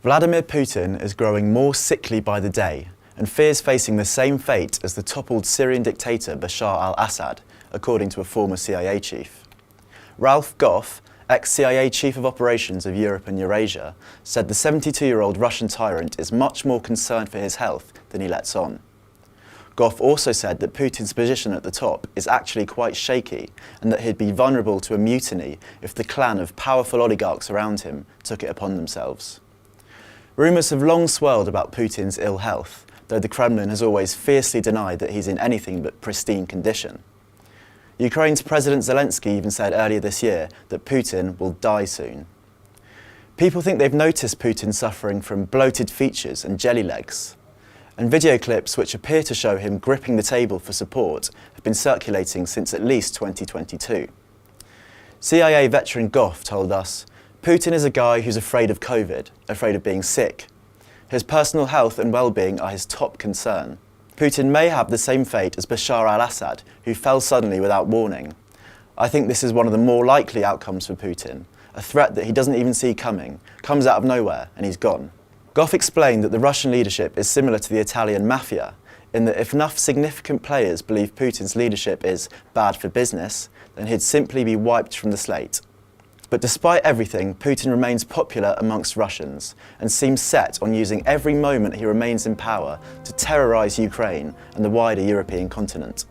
Vladimir Putin is growing more sickly by the day and fears facing the same fate as the toppled Syrian dictator Bashar al-Assad, according to a former CIA chief. Ralph Goff, ex-CIA Chief of Operations of Europe and Eurasia, said the 72-year-old Russian tyrant is much more concerned for his health than he lets on. Goff also said that Putin's position at the top is actually quite shaky and that he'd be vulnerable to a mutiny if the clan of powerful oligarchs around him took it upon themselves. Rumours have long swirled about Putin's ill health, though the Kremlin has always fiercely denied that he's in anything but pristine condition. Ukraine's President Zelensky even said earlier this year that Putin will die soon. People think they've noticed Putin suffering from bloated features and jelly legs, and video clips which appear to show him gripping the table for support have been circulating since at least 2022. CIA veteran Goff told us, "Putin is a guy who's afraid of COVID, afraid of being sick. His personal health and well-being are his top concern. Putin may have the same fate as Bashar al-Assad, who fell suddenly without warning. I think this is one of the more likely outcomes for Putin, a threat that he doesn't even see coming, comes out of nowhere and he's gone." Goff explained that the Russian leadership is similar to the Italian mafia, in that if enough significant players believe Putin's leadership is bad for business, then he'd simply be wiped from the slate. But despite everything, Putin remains popular amongst Russians and seems set on using every moment he remains in power to terrorise Ukraine and the wider European continent.